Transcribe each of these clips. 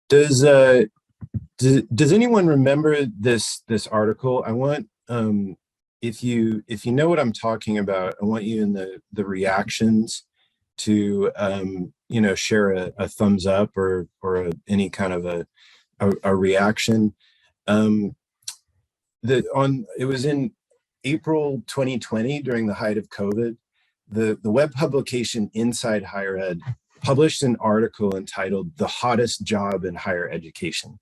Does does anyone remember this article? I want if you know what I'm talking about, I want you in the reactions to share a thumbs up any kind of a reaction. Um, it was in April 2020 during the height of COVID. The web publication Inside Higher Ed published an article entitled "The Hottest Job in Higher Education."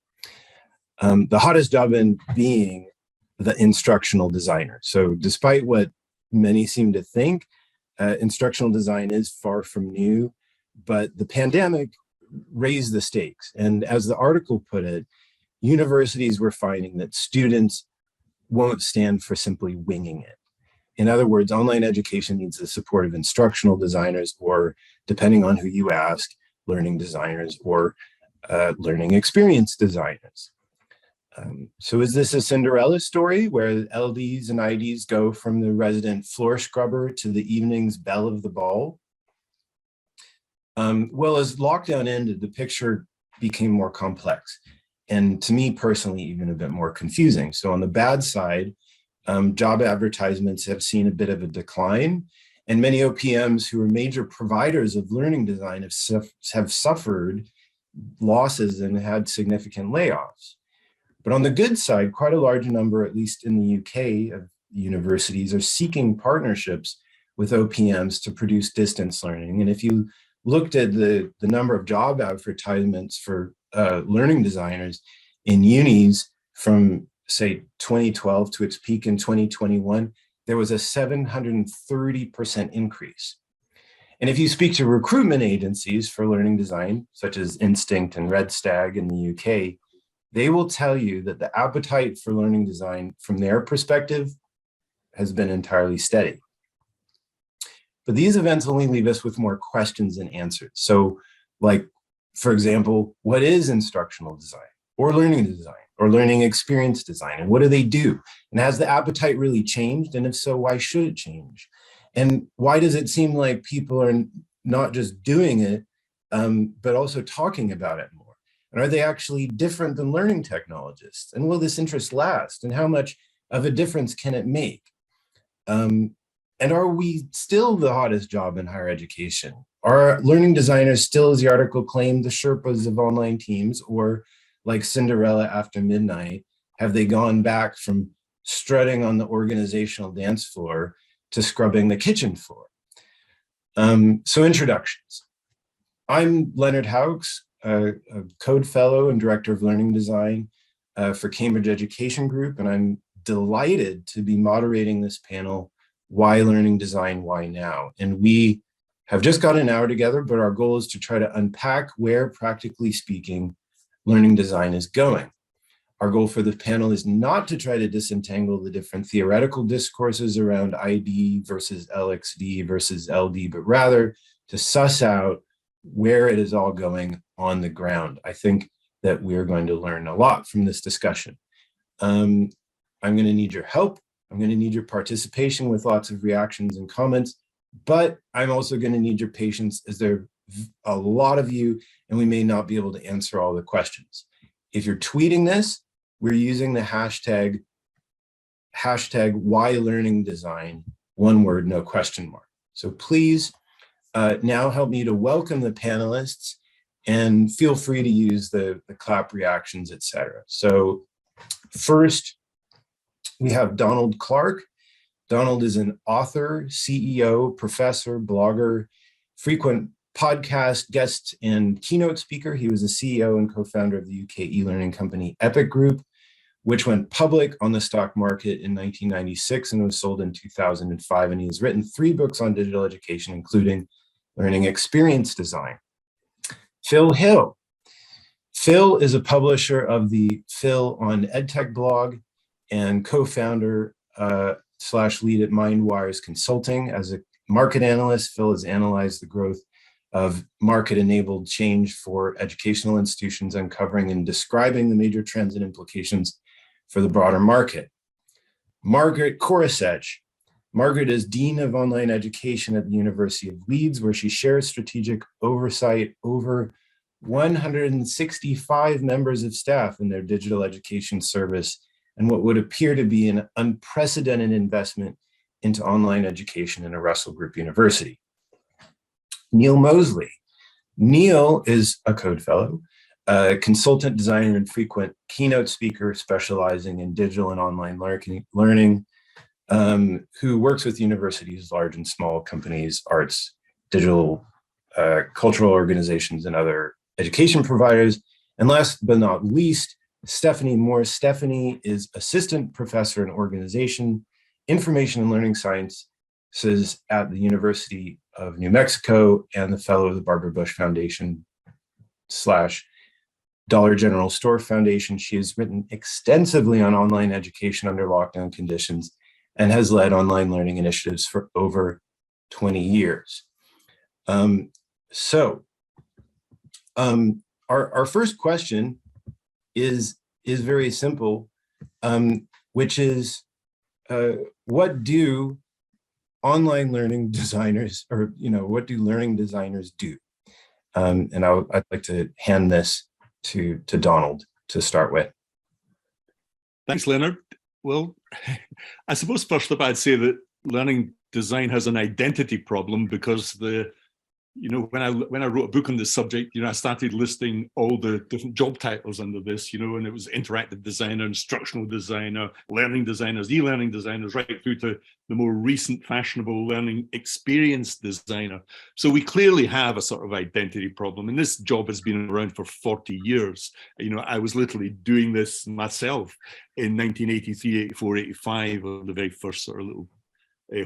The hottest job in being the instructional designer. So despite what many seem to think, instructional design is far from new, but the pandemic raised the stakes. And as the article put it, universities were finding that students won't stand for simply winging it. In other words, online education needs the support of instructional designers, or depending on who you ask, learning designers or learning experience designers. So is this a Cinderella story where LDs and IDs go from the resident floor scrubber to the evening's belle of the ball? Well, as lockdown ended, the picture became more complex, and to me personally, even a bit more confusing. So on the bad side, job advertisements have seen a bit of a decline, and many OPMs who are major providers of learning design have suffered losses and had significant layoffs. But on the good side, quite a large number, at least in the UK, of universities are seeking partnerships with OPMs to produce distance learning. And if you looked at the number of job advertisements for learning designers in unis from, say, 2012 to its peak in 2021, there was a 730% increase. And if you speak to recruitment agencies for learning design, such as Instinct and Red Stag in the UK, they will tell you that the appetite for learning design from their perspective has been entirely steady. But these events only leave us with more questions than answers. So, like, for example, what is instructional design or learning design or learning experience design, and what do they do? And has the appetite really changed? And if so, why should it change? And why does it seem like people are not just doing it, but also talking about it more? And are they actually different than learning technologists? And will this interest last? And how much of a difference can it make? And are we still the hottest job in higher education? Are learning designers still, as the article claimed, the Sherpas of online teams, or like Cinderella after midnight, have they gone back from strutting on the organizational dance floor to scrubbing the kitchen floor? So introductions. I'm Leonard Haux, a Code Fellow and Director of Learning Design for Cambridge Education Group, and I'm delighted to be moderating this panel, Why Learning Design, Why Now? And we have just got an hour together, but our goal is to try to unpack where, practically speaking, learning design is going. Our goal for the panel is not to try to disentangle the different theoretical discourses around ID versus LXD versus LD, but rather to suss out where it is all going on the ground. I think that we're going to learn a lot from this discussion. I'm going to need your help. I'm going to need your participation with lots of reactions and comments, but I'm also going to need your patience, as there are a lot of you, and we may not be able to answer all the questions. If you're tweeting this, we're using the hashtag why learning design, one word, no question mark. So please now help me to welcome the panelists, and feel free to use the clap reactions, etc. So first, we have Donald Clark. Donald is an author, CEO, professor, blogger, frequent podcast guest and keynote speaker. He was the CEO and co-founder of the UK e-learning company Epic Group, which went public on the stock market in 1996 and was sold in 2005. And he has written 3 books on digital education, including Learning Experience Design. Phil Hill. Phil is a publisher of the Phil on EdTech blog and co-founder / lead at MindWire's Consulting. As a market analyst, Phil has analyzed the growth of market-enabled change for educational institutions, uncovering and describing the major trends and implications for the broader market. Margaret Korosec. Margaret is Dean of Online Education at the University of Leeds, where she shares strategic oversight over 165 members of staff in their digital education service, and what would appear to be an unprecedented investment into online education in a Russell Group university. Neil Mosley. Neil is a Code Fellow, a consultant designer and frequent keynote speaker specializing in digital and online learning, who works with universities, large and small companies, arts, digital, cultural organizations, and other education providers. And last but not least, Stephanie Morris. Stephanie is assistant professor in organization, information and learning sciences at the University of New Mexico and the fellow of the Barbara Bush Foundation / Dollar General Store Foundation. She has written extensively on online education under lockdown conditions and has led online learning initiatives for over 20 years. Our first question is very simple, which is, what do online learning designers, or what do learning designers do? And I'd like to hand this to Donald to start with. Thanks, Leonard. Well, I suppose first up I'd say that learning design has an identity problem, because when I wrote a book on this subject, I started listing all the different job titles under this, and it was interactive designer, instructional designer, learning designers, e-learning designers, right through to the more recent fashionable learning experience designer. So we clearly have a sort of identity problem, and this job has been around for 40 years. I was literally doing this myself in 1983, 84, 85, on the very first sort of little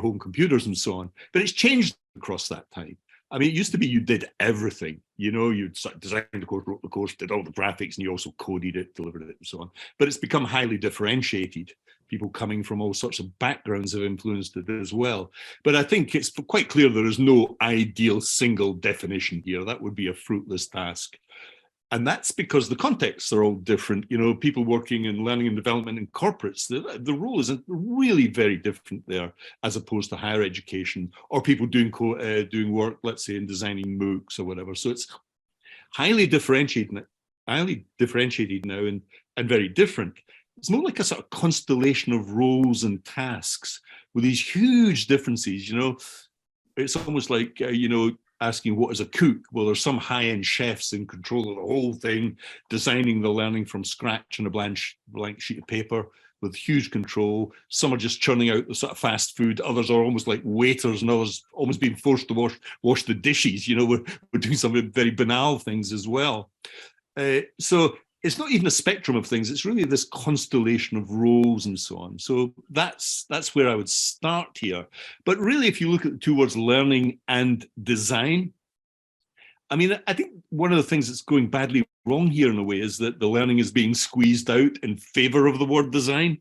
home computers and so on. But it's changed across that time. I mean, it used to be you did everything, you'd designed the course, wrote the course, did all the graphics, and you also coded it, delivered it, and so on. But it's become highly differentiated. People coming from all sorts of backgrounds have influenced it as well. But I think it's quite clear there is no ideal single definition here. That would be a fruitless task. And that's because the contexts are all different. People working in learning and development in corporates, the role isn't really very different there as opposed to higher education, or people doing work, let's say, in designing MOOCs or whatever. So it's highly differentiated now and very different. It's more like a sort of constellation of roles and tasks with these huge differences. It's almost like, asking what is a cook. Well, there's some high-end chefs in control of the whole thing, designing the learning from scratch on a blank sheet of paper with huge control. Some are just churning out the sort of fast food. Others are almost like waiters, and others almost being forced to wash the dishes. We're doing some very banal things as well. So it's not even a spectrum of things. It's really this constellation of roles and so on. So that's where I would start here. But really, if you look at the two words learning and design, I mean, I think one of the things that's going badly wrong here in a way is that the learning is being squeezed out in favor of the word design.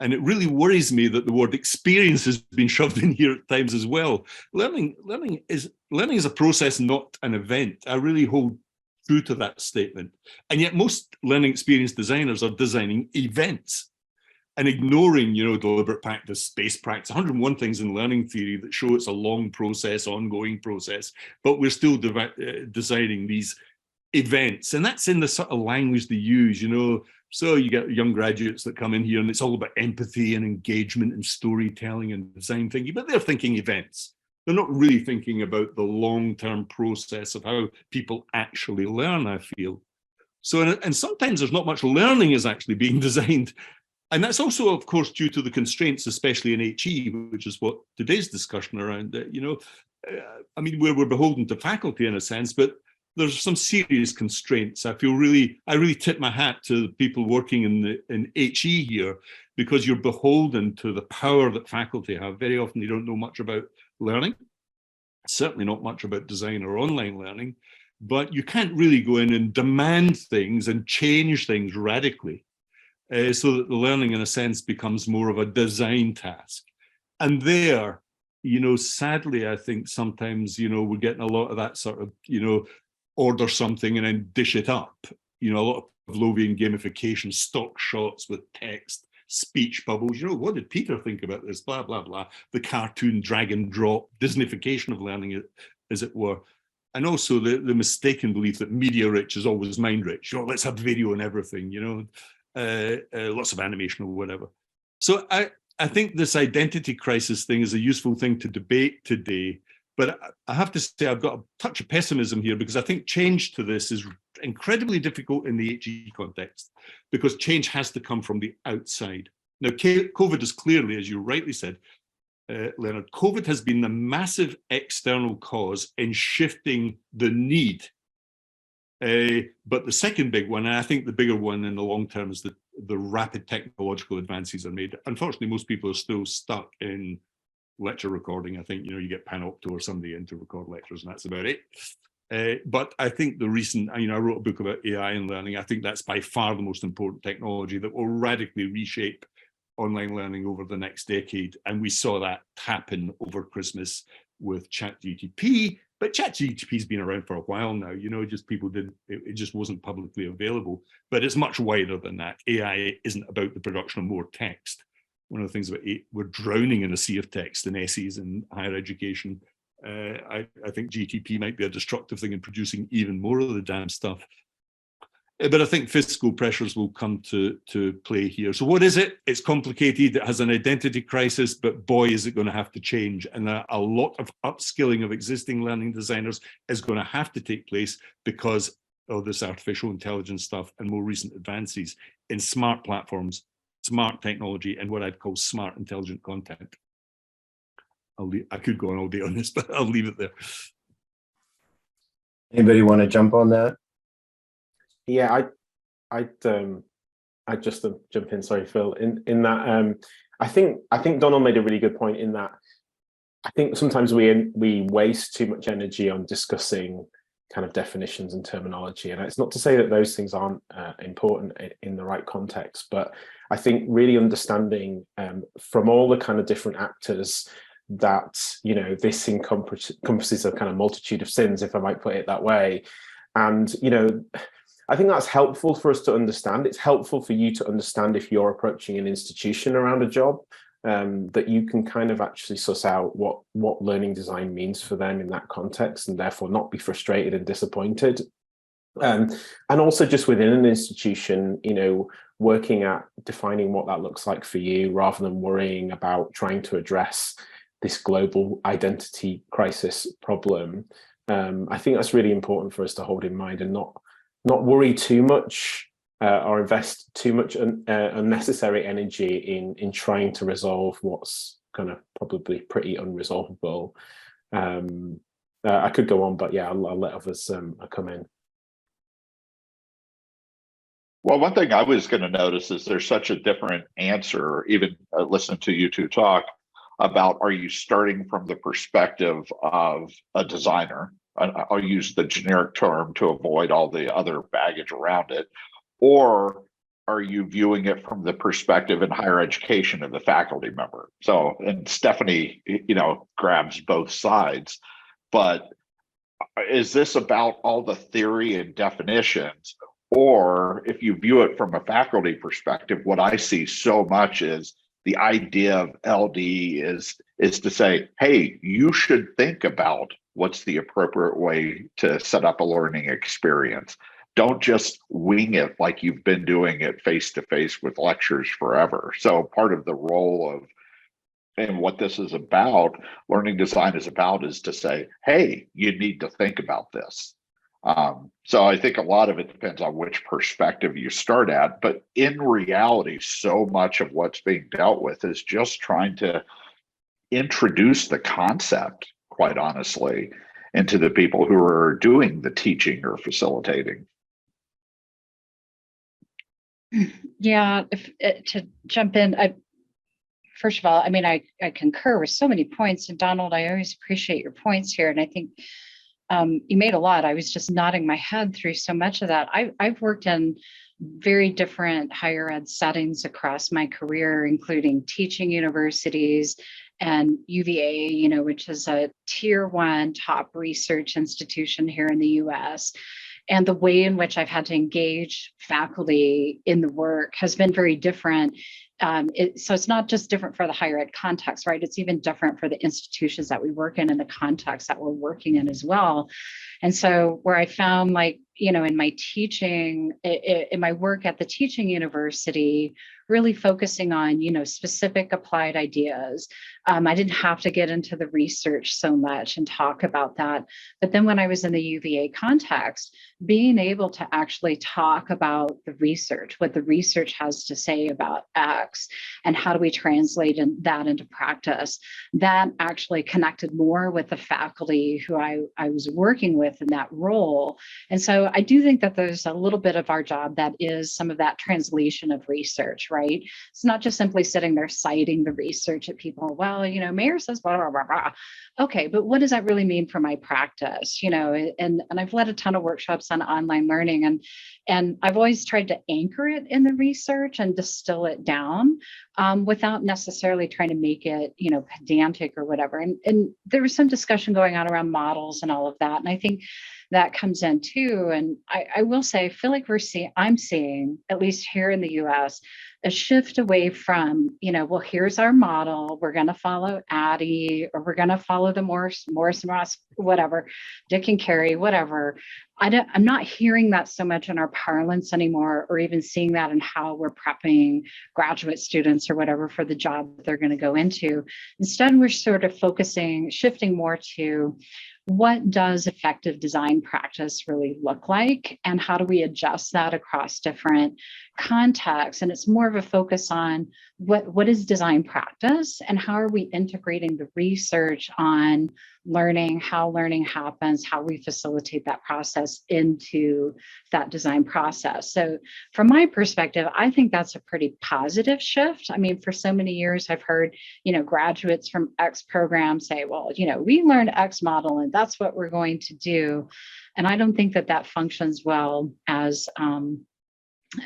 And it really worries me that the word experience has been shoved in here at times as well. Learning is a process, not an event. I really hold true to that statement. And yet most learning experience designers are designing events and ignoring, deliberate practice, spaced practice, 101 things in learning theory that show it's a long process, ongoing process, but we're still designing these events. And that's in the sort of language they use, So you get young graduates that come in here and it's all about empathy and engagement and storytelling and design thinking, but they're thinking events. They're not really thinking about the long-term process of how people actually learn, I feel. So, and sometimes there's not much learning is actually being designed. And that's also, of course, due to the constraints, especially in HE, which is what today's discussion around, I mean, we're beholden to faculty in a sense, but there's some serious constraints. I really tip my hat to the people working in HE here, because you're beholden to the power that faculty have. Very often you don't know much about learning, certainly not much about design or online learning, but you can't really go in and demand things and change things radically so that the learning in a sense becomes more of a design task. And there, sadly, I think sometimes, we're getting a lot of that sort of, order something and then dish it up. A lot of Pavlovian gamification, stock shots with text, speech bubbles. What did Peter think about this? Blah, blah, blah. The cartoon drag and drop, Disneyfication of learning, as it were. and also the mistaken belief that media rich is always mind rich. You know, let's have video and everything, you know, lots of animation or whatever. So I think this identity crisis thing is a useful thing to debate today. But I have to say I've got a touch of pessimism here, because I think change to this is incredibly difficult in the HE context, because change has to come from the outside. Now, COVID is clearly, as you rightly said, Leonard, COVID has been the massive external cause in shifting the need. But the second big one, and I think the bigger one in the long term, is the rapid technological advances are made. Unfortunately, most people are still stuck in lecture recording. I think, you know, you get Panopto or somebody in to record lectures, and that's about it. But I think the recent, you know, I wrote a book about AI and learning. I think that's by far the most important technology that will radically reshape online learning over the next decade. And we saw that happen over Christmas with ChatGPT. But ChatGPT's been around for a while now, you know, just people didn't, it just wasn't publicly available. But it's much wider than that. AI isn't about the production of more text. One of the things about we're drowning in a sea of text and essays in higher education. I think GTP might be a destructive thing in producing even more of the damn stuff. But I think fiscal pressures will come to play here. So what is it? It's complicated. It has an identity crisis, but boy, is it going to have to change. And a lot of upskilling of existing learning designers is going to have to take place because of this artificial intelligence stuff and more recent advances in smart platforms, smart technology, and what I'd call smart intelligent content. I could go on all day on this, but I'll leave it there. Anybody want to jump on that? Yeah, I'd just jump in. Sorry, Phil. In that, I think Donald made a really good point in that. I think sometimes we waste too much energy on discussing kind of definitions and terminology, and it's not to say that those things aren't important in the right context, but I think really understanding from all the kind of different actors that, you know, this encompasses a kind of multitude of sins, if I might put it that way, and, you know, I think that's helpful for us to understand. It's helpful for you to understand if you're approaching an institution around a job, that you can kind of actually suss out what learning design means for them in that context, and therefore not be frustrated and disappointed. And also just within an institution, you know, working at defining what that looks like for you, rather than worrying about trying to address this global identity crisis problem. I think that's really important for us to hold in mind, and not worry too much or invest too much unnecessary energy in trying to resolve what's kind of probably pretty unresolvable. I could go on, but yeah, I'll let others come in. Well, one thing I was going to notice is there's such a different answer, even listening to you two talk about, are you starting from the perspective of a designer? I'll use the generic term to avoid all the other baggage around it. Or are you viewing it from the perspective in higher education of the faculty member? So, and Stephanie, you know, grabs both sides, but is this about all the theory and definitions? Or if you view it from a faculty perspective, what I see so much is the idea of LD is to say, hey, you should think about what's the appropriate way to set up a learning experience. Don't just wing it like you've been doing it face-to-face with lectures forever. So part of the role of, and what this is about, learning design is about, is to say, hey, you need to think about this. So I think a lot of it depends on which perspective you start at, but in reality, so much of what's being dealt with is just trying to introduce the concept, quite honestly, into the people who are doing the teaching or facilitating. Yeah, to jump in, first of all, I mean, I concur with so many points, and Donald, I always appreciate your points here, and I think you made a lot. I was just nodding my head through so much of that. I've worked in very different higher ed settings across my career, including teaching universities and UVA, you know, which is a tier 1 top research institution here in the US. And the way in which I've had to engage faculty in the work has been very different. So it's not just different for the higher ed context, right? It's even different for the institutions that we work in and the context that we're working in as well. And so where I found, like, in my teaching, in my work at the teaching university, really focusing on, specific applied ideas. I didn't have to get into the research so much and talk about that. But then when I was in the UVA context, being able to actually talk about the research, what the research has to say about X, and how do we translate that into practice, that actually connected more with the faculty who I was working with in that role. And so I do think that there's a little bit of our job that is some of that translation of research, right? It's not just simply sitting there citing the research at people. Well, Mayor says blah, blah, blah, blah. Okay, but what does that really mean for my practice? And I've led a ton of workshops on online learning, and I've always tried to anchor it in the research and distill it down without necessarily trying to make it, pedantic or whatever. And there was some discussion going on around models and all of that. And I think that comes in too. And I will say, I feel like I'm seeing, at least here in the US, a shift away from, well, here's our model. We're going to follow Addie, or we're going to follow the Morris and Ross, whatever, Dick and Carey, whatever. I'm not hearing that so much in our parlance anymore, or even seeing that in how we're prepping graduate students or whatever for the job that they're going to go into. Instead, we're sort of shifting more to, what does effective design practice really look like, and how do we adjust that across different contexts? And it's more of a focus on what is design practice, and how are we integrating the research on learning, how learning happens, how we facilitate that process into that design process. So from my perspective, I think that's a pretty positive shift. I mean, for so many years, I've heard, graduates from X program say, well, we learned X model and that's what we're going to do. And I don't think that functions well as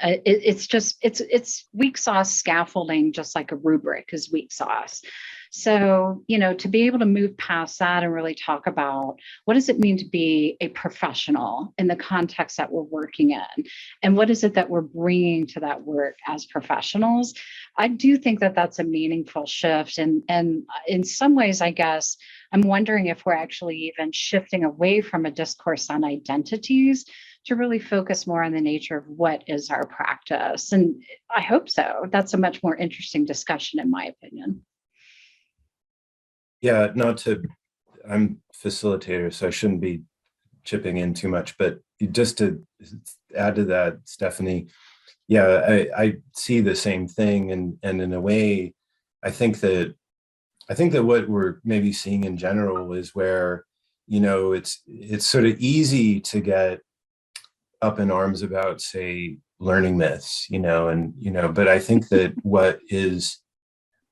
it's weak sauce scaffolding, just like a rubric is weak sauce. So, to be able to move past that and really talk about, what does it mean to be a professional in the context that we're working in? And what is it that we're bringing to that work as professionals? I do think that that's a meaningful shift. And in some ways, I guess, I'm wondering if we're actually even shifting away from a discourse on identities to really focus more on the nature of what is our practice. And I hope so. That's a much more interesting discussion, in my opinion. Yeah, I'm facilitator, so I shouldn't be chipping in too much, but just to add to that, Stephanie, yeah, I see the same thing. And in a way, I think that what we're maybe seeing in general is where, it's sort of easy to get up in arms about, say, learning myths, but I think that what is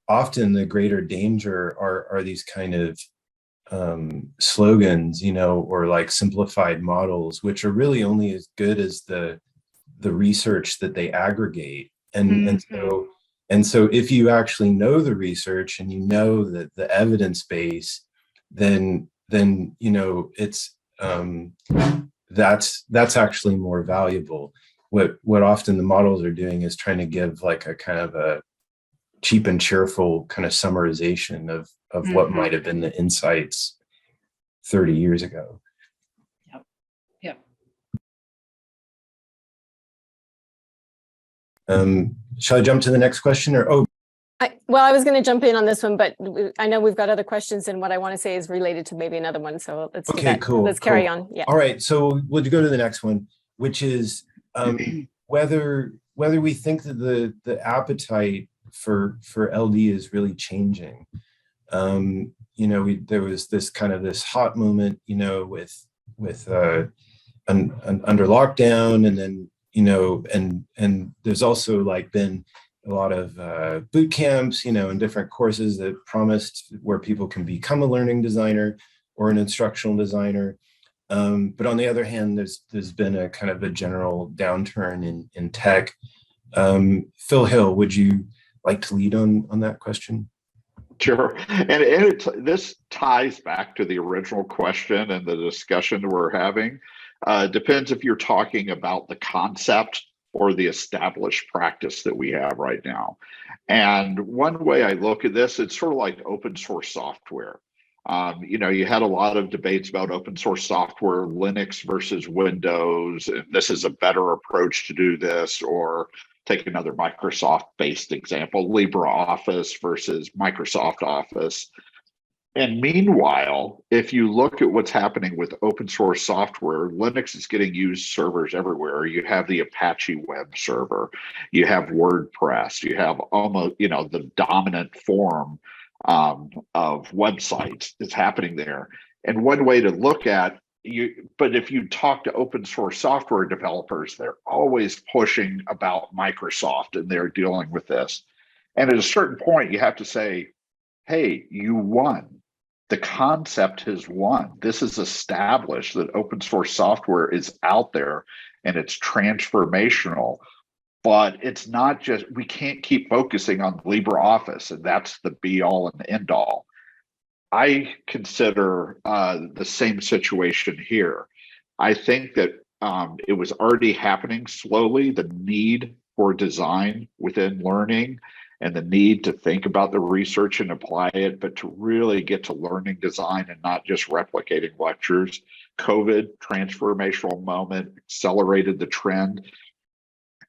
often the greater danger are these kind of slogans, or like simplified models, which are really only as good as the research that they aggregate. And so if you actually know the research and that the evidence base, then it's that's actually more valuable. What often the models are doing is trying to give like a kind of a cheap and cheerful kind of summarization of what might have been the insights 30 years ago. Yep. Shall I jump to the next question, or I was going to jump in on this one, but I know we've got other questions, and what I want to say is related to maybe another one. So let's do that. Cool. Let's carry on. Yeah. All right. So we'll go to the next one, which is whether we think that the appetite for LD is really changing. There was this hot moment, with under lockdown, and then and there's also like been a lot of boot camps, and different courses that promised where people can become a learning designer or an instructional designer. But on the other hand, there's been a kind of a general downturn in tech. Phil Hill, would you like to lead on that question? Sure. And this ties back to the original question and the discussion we're having. Depends if you're talking about the concept or the established practice that we have right now. And one way I look at this, it's sort of like open source software. You had a lot of debates about open source software, Linux versus Windows, and this is a better approach to do this, or take another Microsoft-based example, LibreOffice versus Microsoft Office. And meanwhile, if you look at what's happening with open source software, Linux is getting used servers everywhere. You have the Apache web server, you have WordPress, you have almost, the dominant form of websites that's happening there. And one way to look at but if you talk to open source software developers, they're always pushing about Microsoft and they're dealing with this. And at a certain point, you have to say, hey, you won. The concept has won. This is established that open source software is out there and it's transformational, but it's not just, we can't keep focusing on LibreOffice and that's the be all and end all. I consider the same situation here. I think that it was already happening slowly, the need for design within learning and the need to think about the research and apply it, but to really get to learning design and not just replicating lectures. COVID, transformational moment, accelerated the trend,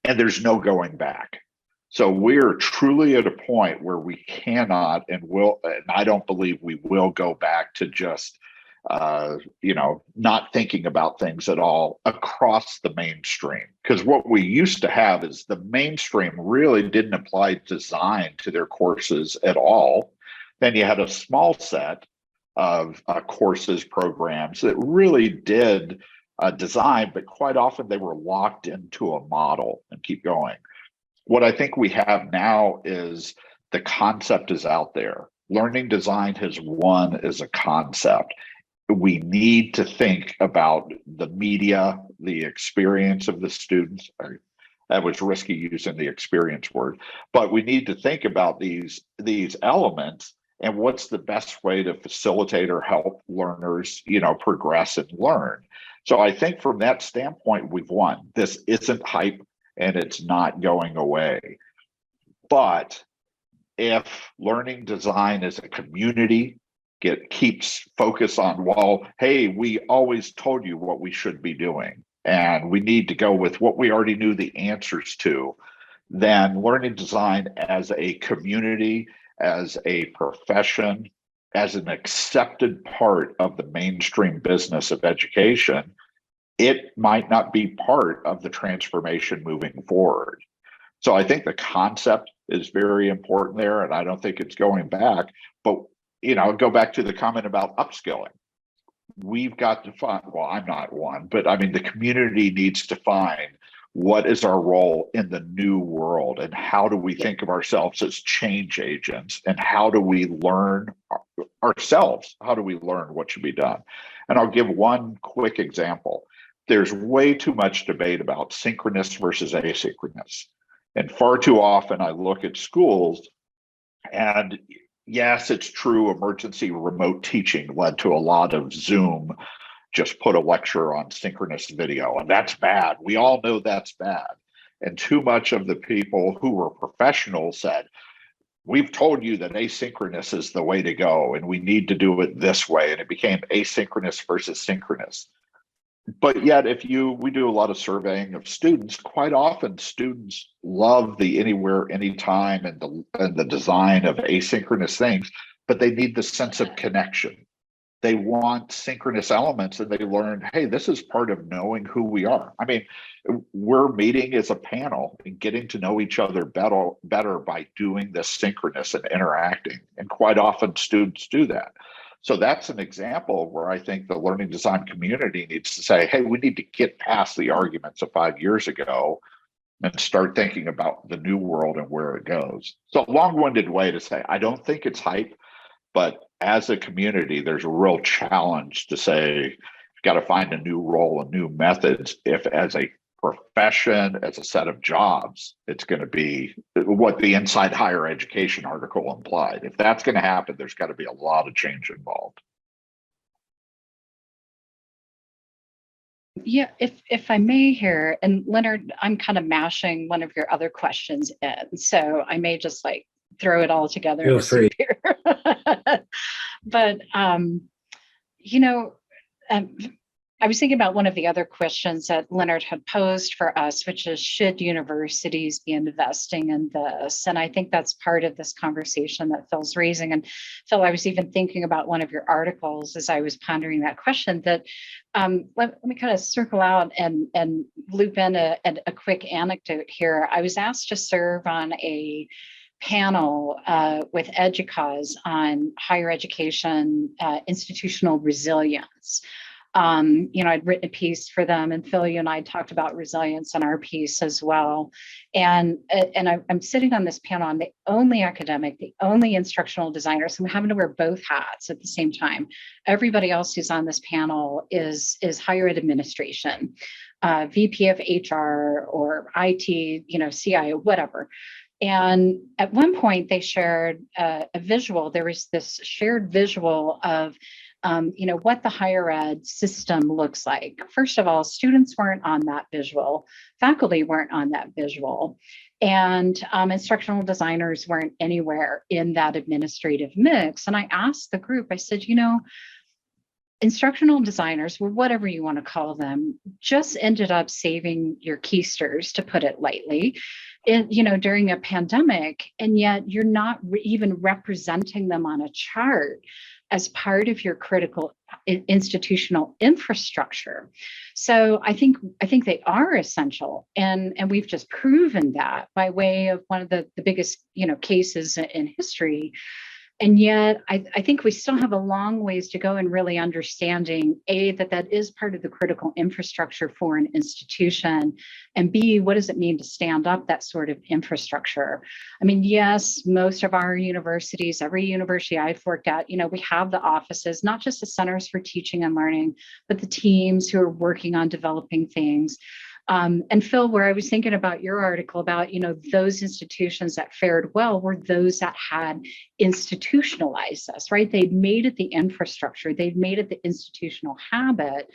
and there's no going back. So we're truly at a point where we cannot and I don't believe we will go back to just not thinking about things at all across the mainstream. Because what we used to have is the mainstream really didn't apply design to their courses at all. Then you had a small set of courses, programs that really did design, but quite often they were locked into a model and keep going. What I think we have now is the concept is out there. Learning design has won as a concept. We need to think about the media, the experience of the students. That was risky using the experience word, but we need to think about these elements and what's the best way to facilitate or help learners, progress and learn. So I think from that standpoint, we've won. This isn't hype and it's not going away. But if learning design as a community keeps focus on, well, hey, we always told you what we should be doing, and we need to go with what we already knew the answers to, then learning design as a community, as a profession, as an accepted part of the mainstream business of education, it might not be part of the transformation moving forward. So I think the concept is very important there, and I don't think it's going back. But go back to the comment about upskilling. We've got to find, well, I'm not one, but I mean, the community needs to find what is our role in the new world and how do we think of ourselves as change agents and how do we learn ourselves? How do we learn what should be done? And I'll give one quick example. There's way too much debate about synchronous versus asynchronous. And far too often I look at schools and yes, it's true, emergency remote teaching led to a lot of Zoom, just put a lecture on synchronous video, and that's bad. We all know that's bad. And too much of the people who were professionals said, we've told you that asynchronous is the way to go, and we need to do it this way. And it became asynchronous versus synchronous. But yet, we do a lot of surveying of students, quite often students love the anywhere, anytime, and the design of asynchronous things, but they need the sense of connection. They want synchronous elements, and they learn, hey, this is part of knowing who we are. I mean, we're meeting as a panel and getting to know each other better by doing this synchronous and interacting. And quite often students do that. So that's an example where I think the learning design community needs to say, hey, we need to get past the arguments of 5 years ago and start thinking about the new world and where it goes. So a long-winded way to say, I don't think it's hype, but as a community, there's a real challenge to say, you've got to find a new role and new methods. If as a profession, as a set of jobs, it's going to be what the Inside Higher Education article implied. If that's going to happen, there's got to be a lot of change involved. Yeah, if I may here, and Leonard, I'm kind of mashing one of your other questions in, so I may just throw it all together in Feel a soup free. here. But, you know, I was thinking about one of the other questions that Leonard had posed for us, which is, should universities be investing in this? And I think that's part of this conversation that Phil's raising. And Phil, I was even thinking about one of your articles as I was pondering that question, that let me kind of circle out and loop in a quick anecdote here. I was asked to serve on a panel with EDUCAUSE on higher education institutional resilience. You know, I'd written a piece for them, and Phil, you and I talked about resilience in our piece as well. And I'm sitting on this panel. I'm the only academic, the only instructional designer, so I'm having to wear both hats at the same time. Everybody else who's on this panel is higher ed administration, VP of HR or IT, you know, CIO, whatever. And at one point, they shared a visual. There was this shared visual of you know, what the higher ed system looks like. First of all, students weren't on that visual, faculty weren't on that visual, and instructional designers weren't anywhere in that administrative mix. And I asked the group, I said, you know, instructional designers, or whatever you want to call them, just ended up saving your keisters, to put it lightly, you know, during a pandemic, and yet you're not even representing them on a chart as part of your critical institutional infrastructure. So I think they are essential, and we've just proven that by way of one of the biggest, you know, cases in history. And yet I think we still have a long ways to go in really understanding, A, that is part of the critical infrastructure for an institution, and B, what does it mean to stand up that sort of infrastructure? I mean, yes, most of our universities, every university I've worked at, you know, we have the offices, not just the centers for teaching and learning, but the teams who are working on developing things. And Phil, where I was thinking about your article about, you know, those institutions that fared well were those that had institutionalized this, right? They'd made it the infrastructure, they'd made it the institutional habit.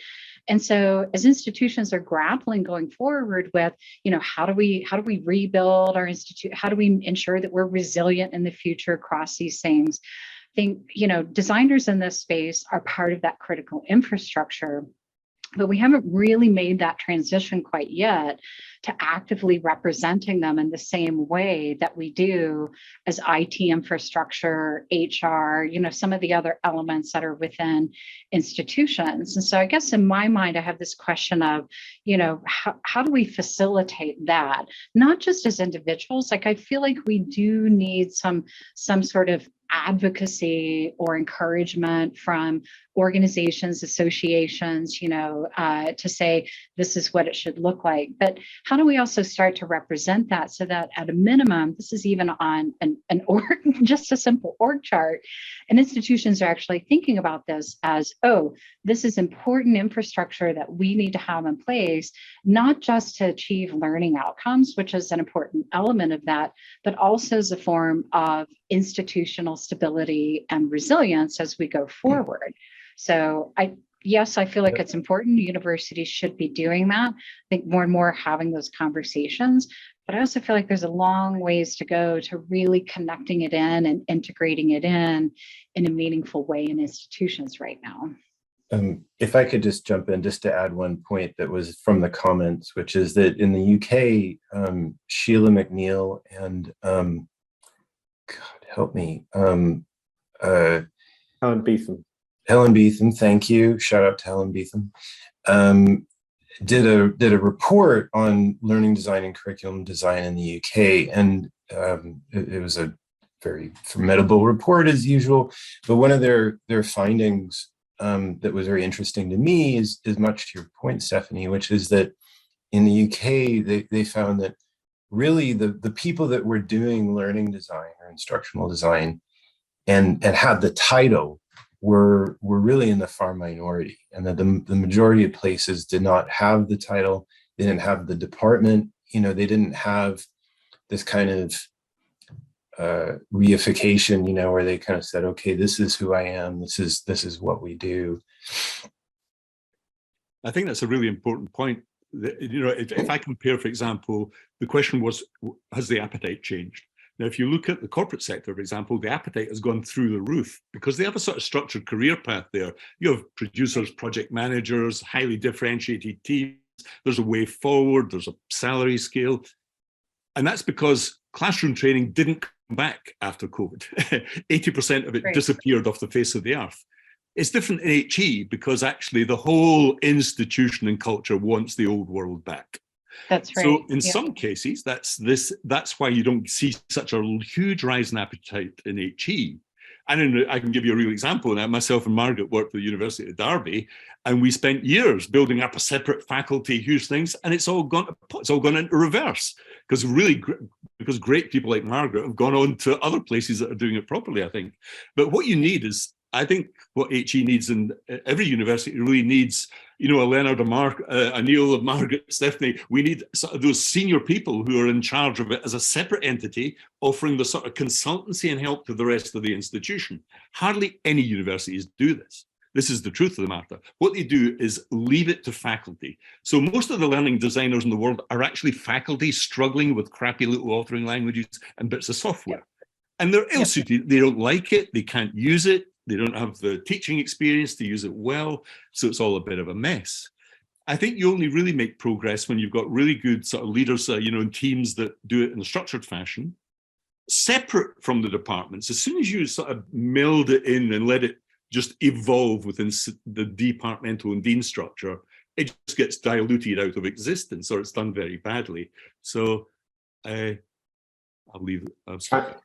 And so as institutions are grappling going forward with, you know, how do we rebuild our institute? How do we ensure that we're resilient in the future across these things? I think, you know, designers in this space are part of that critical infrastructure. But we haven't really made that transition quite yet to actively representing them in the same way that we do as IT infrastructure, HR, you know, some of the other elements that are within institutions. And so I guess in my mind, I have this question of, you know, how do we facilitate that? Not just as individuals, like I feel like we do need some sort of advocacy or encouragement from organizations, associations, you know, to say this is what it should look like. But how do we also start to represent that so that at a minimum, this is even on an org, just a simple org chart, and institutions are actually thinking about this as, oh, this is important infrastructure that we need to have in place, not just to achieve learning outcomes, which is an important element of that, but also as a form of institutional stability and resilience as we go forward. So yes, I feel like it's important. Universities should be doing that. I think more and more having those conversations, but I also feel like there's a long ways to go to really connecting it in and integrating it in a meaningful way in institutions right now. If I could just jump in, just to add one point that was from the comments, which is that in the UK, Sheila McNeil and God help me, Helen Beetham. Helen Beetham, thank you. Shout out to Helen Beetham. Did a report on learning design and curriculum design in the UK, and it was a very formidable report as usual. But one of their findings that was very interesting to me is much to your point, Stephanie, which is that in the UK they found that really the people that were doing learning design or instructional design and had the title were really in the far minority, and that the majority of places did not have the title, they didn't have the department, you know, they didn't have this kind of reification, you know, where they kind of said, okay, this is who I am, this is what we do. I think that's a really important point. You know, if I compare, for example, the question was, has the appetite changed? Now, if you look at the corporate sector, for example, the appetite has gone through the roof because they have a sort of structured career path there. You have producers, project managers, highly differentiated teams. There's a way forward. There's a salary scale. And that's because classroom training didn't come back after COVID. 80% of it disappeared off the face of the earth. It's different in HE because actually the whole institution and culture wants the old world back. That's right. So in some cases, that's why you don't see such a huge rise in appetite in HE. And I can give you a real example. Now, myself and Margaret worked at the University of Derby, and we spent years building up a separate faculty, huge things, and it's all gone into reverse because great people like Margaret have gone on to other places that are doing it properly, I think. But what you need is, I think what HE needs, and every university really needs, a Leonard, a Neil, a Margaret, Stephanie. We need sort of those senior people who are in charge of it as a separate entity, offering the sort of consultancy and help to the rest of the institution. Hardly any universities do this. This is the truth of the matter. What they do is leave it to faculty. So most of the learning designers in the world are actually faculty struggling with crappy little authoring languages and bits of software. And they're ill-suited. They don't like it. They can't use it. They don't have the teaching experience to use it well. So it's all a bit of a mess. I think you only really make progress when you've got really good sort of leaders, in teams that do it in a structured fashion, separate from the departments. As soon as you sort of meld it in and let it just evolve within the departmental and dean structure, it just gets diluted out of existence, or it's done very badly. So I'll leave it.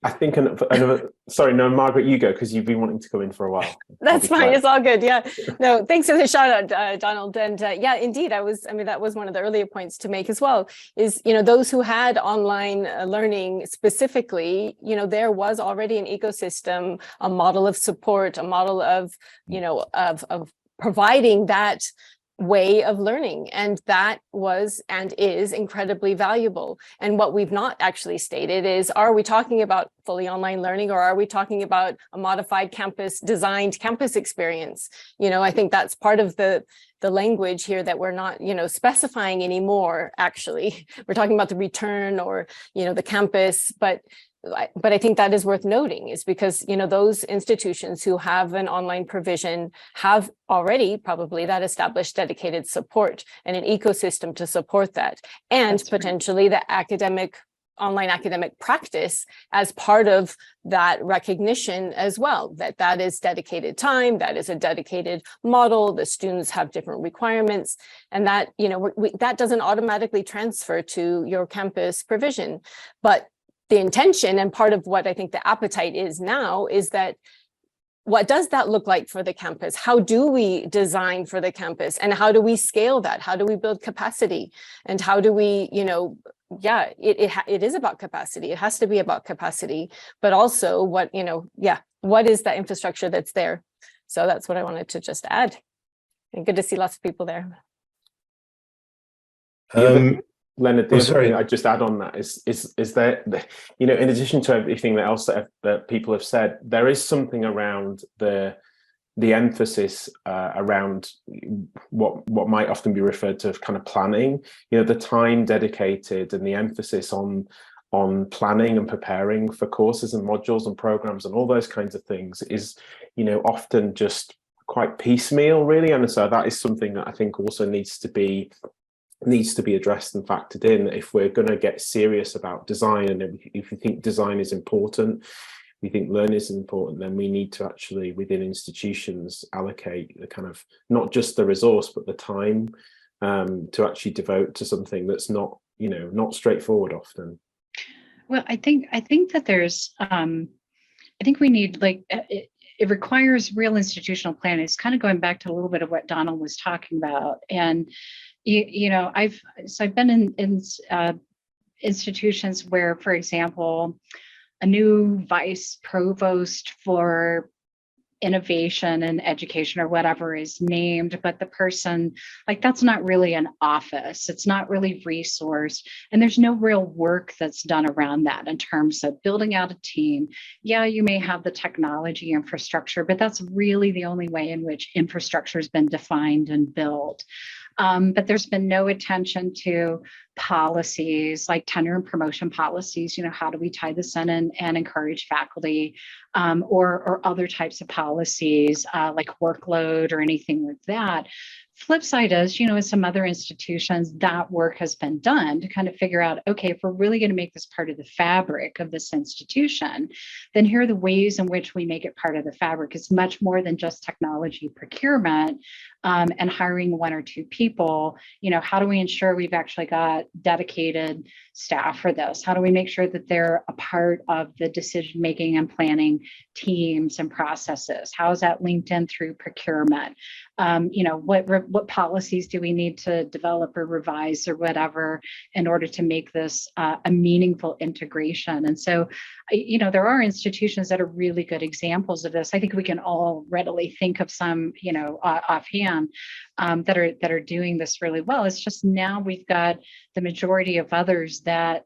I think another, sorry, no, Margaret, you go, because you've been wanting to go in for a while. That's fine. It's all good. Yeah. No, thanks for the shout out, Donald. And yeah, indeed, that was one of the earlier points to make as well, is, those who had online learning specifically, there was already an ecosystem, a model of support, a model of, of providing that way of learning, and that was and is incredibly valuable. And what we've not actually stated is, are we talking about fully online learning, or are we talking about a modified designed campus experience? I think that's part of the language here that we're not specifying anymore. Actually, we're talking about the return or the campus, but I think that is worth noting, is because, those institutions who have an online provision have already probably that established dedicated support and an ecosystem to support that, and that's potentially the online academic practice as part of that recognition as well, that is dedicated time, that is a dedicated model, the students have different requirements, and that, that doesn't automatically transfer to your campus provision. But the intention, and part of what I think the appetite is now, is that what does that look like for the campus? How do we design for the campus, and how do we scale that? How do we build capacity? And how do we, it is about capacity. It has to be about capacity, but also what is that infrastructure that's there? So that's what I wanted to just add. And good to see lots of people there. Leonard, the other thing I'd just add on that is that, in addition to everything else that people have said, there is something around the emphasis around what might often be referred to as kind of planning, the time dedicated and the emphasis on planning and preparing for courses and modules and programs and all those kinds of things is, often just quite piecemeal, really. And so that is something that I think also needs to be addressed and factored in if we're going to get serious about design. And if we think design is important, we think learning is important, then we need to actually, within institutions, allocate the kind of, not just the resource, but the time to actually devote to something that's not, not straightforward often. Well, I think that there's, I think we need, it requires real institutional planning. It's kind of going back to a little bit of what Donald was talking about. And I've been in institutions where, for example, a new vice provost for innovation and education or whatever is named, but the person, that's not really an office. It's not really resourced. And there's no real work that's done around that in terms of building out a team. Yeah, you may have the technology infrastructure, but that's really the only way in which infrastructure has been defined and built. But there's been no attention to policies like tenure and promotion policies. How do we tie this in and encourage faculty, or other types of policies like workload or anything like that. Flip side is, in some other institutions, that work has been done to kind of figure out, okay, if we're really going to make this part of the fabric of this institution, then here are the ways in which we make it part of the fabric. It's much more than just technology procurement and hiring one or two people. How do we ensure we've actually got dedicated staff for this? How do we make sure that they're a part of the decision making and planning teams and processes? How is that linked in through procurement? What policies do we need to develop or revise or whatever in order to make this a meaningful integration? And so, there are institutions that are really good examples of this. I think we can all readily think of some, offhand that are doing this really well. It's just now we've got the majority of others that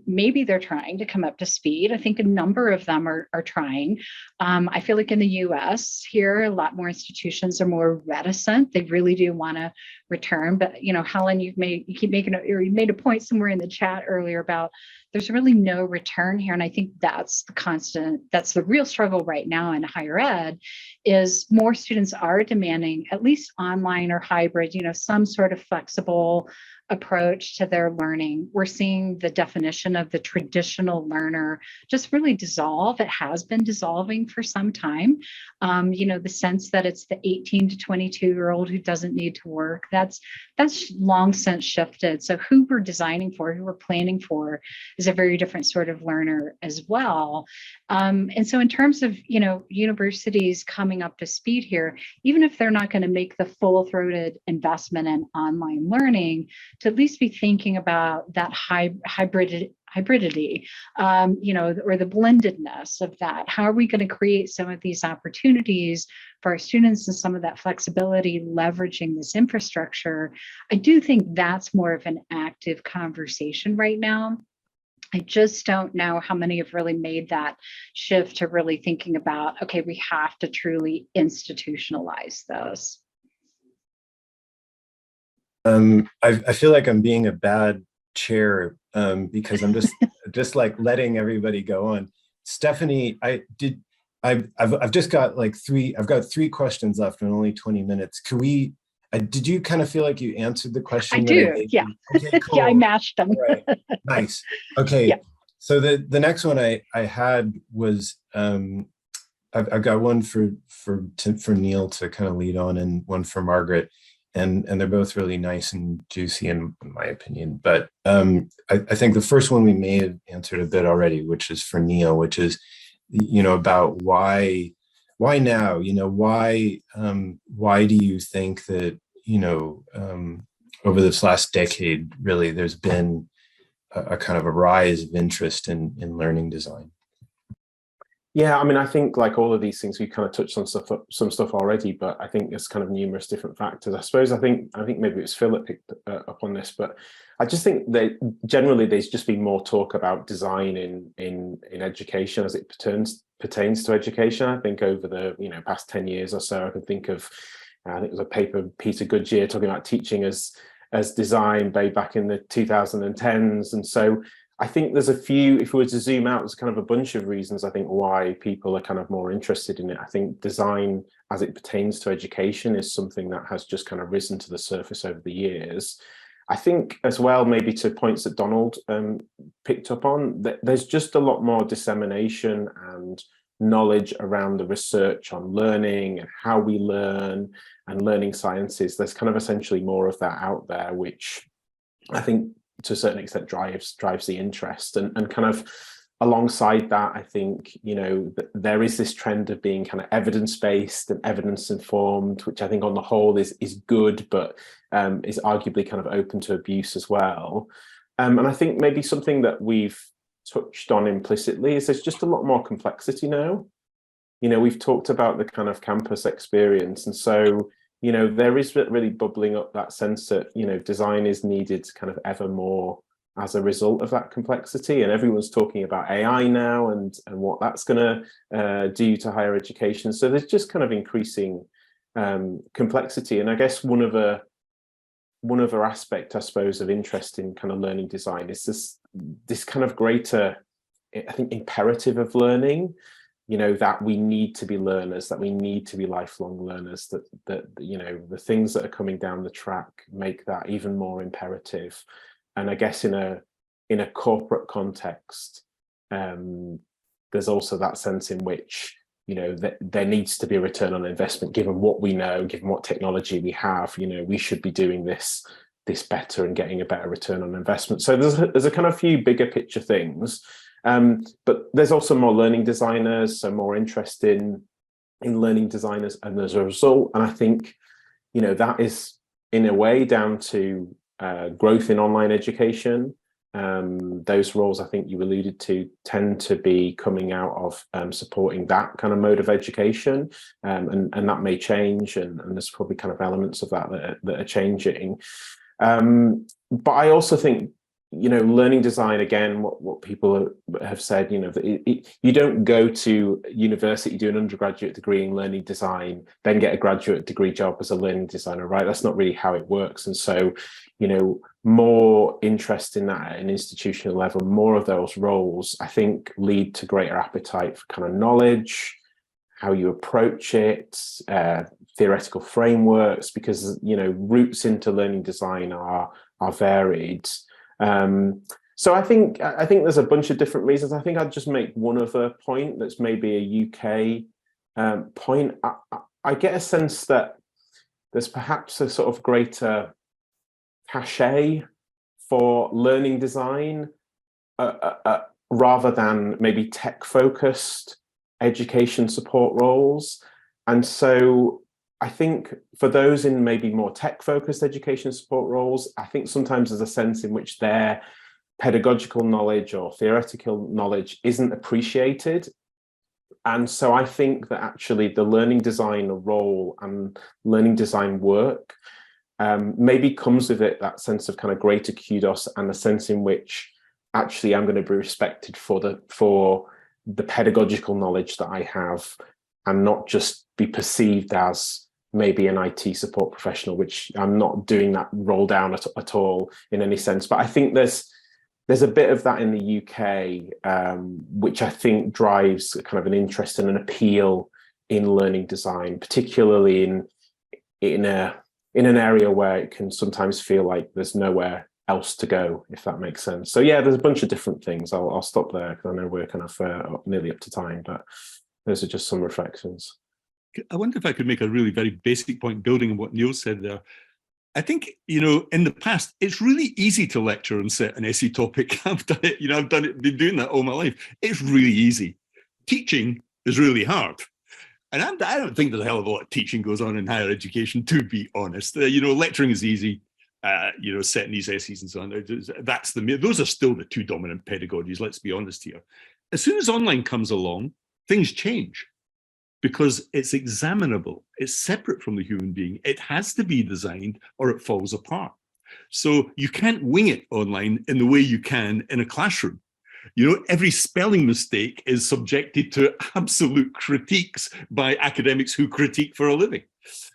maybe they're trying to come up to speed. I think a number of them are trying. I feel like in the US here, a lot more institutions are more reticent. They really do want to return. But, Helen, you made a point somewhere in the chat earlier about there's really no return here. And I think that's the real struggle right now in higher ed is more students are demanding at least online or hybrid, some sort of flexible approach to their learning. We're seeing the definition of the traditional learner just really dissolve. It has been dissolving for some time. The sense that it's the 18 to 22-year-old who doesn't need to work, that's long since shifted. So who we're designing for, who we're planning for is a very different sort of learner as well. And so in terms of, universities coming up to speed here, even if they're not going to make the full-throated investment in online learning, to at least be thinking about that hybridity, or the blendedness of that. How are we going to create some of these opportunities for our students and some of that flexibility, leveraging this infrastructure? I do think that's more of an active conversation right now. I just don't know how many have really made that shift to really thinking about, okay, we have to truly institutionalize those. I feel like I'm being a bad chair because I'm just like letting everybody go on. Stephanie, I've just got I've got three questions left and only 20 minutes. Did you kind of feel like you answered the question? I do, yeah. Okay, cool. Yeah, I matched them. Right. Nice. Okay. Yeah. So the next one I had was I've got one for Neil to kind of lead on, and one for Margaret. And they're both really nice and juicy in my opinion. But I think the first one we may have answered a bit already, which is for Neil, which is, about why now, why do you think that, over this last decade, really, there's been a kind of a rise of interest in learning design? Yeah, I mean, I think like all of these things, we kind of touched on some stuff already, but I think there's kind of numerous different factors. I think maybe it was Phil that picked up on this, but I just think that generally there's just been more talk about design in education as it pertains to education. I think over the past 10 years or so, I can think of I think it was a paper Peter Goodyear talking about teaching as design back in the 2010s, and so I think there's a few, if we were to zoom out, there's kind of a bunch of reasons I think why people are kind of more interested in it. I think design as it pertains to education is something that has just kind of risen to the surface over the years. I think as well, maybe to points that Donald picked up on, that there's just a lot more dissemination and knowledge around the research on learning and how we learn and learning sciences. There's kind of essentially more of that out there, which I think to a certain extent drives the interest, and kind of alongside that, I think there is this trend of being kind of evidence-based and evidence-informed, which I think on the whole is good, but is arguably kind of open to abuse as well. And I think maybe something that we've touched on implicitly is there's just a lot more complexity now. We've talked about the kind of campus experience, and so there is really bubbling up that sense that, design is needed kind of ever more as a result of that complexity. And everyone's talking about AI now and what that's going to do to higher education. So there's just kind of increasing complexity. And I guess one of the one other aspect, I suppose, of interest in kind of learning design is this kind of greater, I think, imperative of learning. You know, that we need to be learners, that we need to be lifelong learners, that you know, the things that are coming down the track make that even more imperative. And I guess in a corporate context, there's also that sense in which, you know, that there needs to be a return on investment, given what we know, given what technology we have. You know, we should be doing this better and getting a better return on investment. So there's a kind of few bigger picture things. But there's also more learning designers, so more interest in learning designers, and as a result, and I think, you know, that is in a way down to growth in online education. Those roles I think you alluded to tend to be coming out of supporting that kind of mode of education, and that may change, and there's probably kind of elements of that that are changing. But I also think, you know, learning design, again, what people have said, you know, that you don't go to university, do an undergraduate degree in learning design, then get a graduate degree job as a learning designer, right? That's not really how it works. And so, you know, more interest in that at an institutional level, more of those roles, I think, lead to greater appetite for kind of knowledge, how you approach it, theoretical frameworks, because, you know, routes into learning design are varied. So I think there's a bunch of different reasons. I think I'd just make one other point that's maybe a UK point. I get a sense that there's perhaps a sort of greater cachet for learning design rather than maybe tech-focused education support roles. And so I think for those in maybe more tech-focused education support roles, I think sometimes there's a sense in which their pedagogical knowledge or theoretical knowledge isn't appreciated. And so I think that actually the learning design role and learning design work maybe comes with it that sense of kind of greater kudos, and a sense in which actually I'm going to be respected for the pedagogical knowledge that I have, and not just be perceived as maybe an IT support professional, which I'm not doing that roll down at all in any sense. But I think there's a bit of that in the UK, which I think drives kind of an interest and an appeal in learning design, particularly in an area where it can sometimes feel like there's nowhere else to go, if that makes sense. So yeah, there's a bunch of different things. I'll stop there because I know we're kind of nearly up to time, but those are just some reflections. I wonder if I could make a really very basic point building on what Neil said there. I think, you know, in the past, it's really easy to lecture and set an SE topic. I've done it, been doing that all my life. It's really easy. Teaching is really hard. And I don't think there's a hell of a lot of teaching goes on in higher education, to be honest. You know, lecturing is easy. You know, setting these essays and so on. Those are still the two dominant pedagogies, let's be honest here. As soon as online comes along, things change, because it's examinable. It's separate from the human being. It has to be designed or it falls apart. So you can't wing it online in the way you can in a classroom. You know, every spelling mistake is subjected to absolute critiques by academics who critique for a living.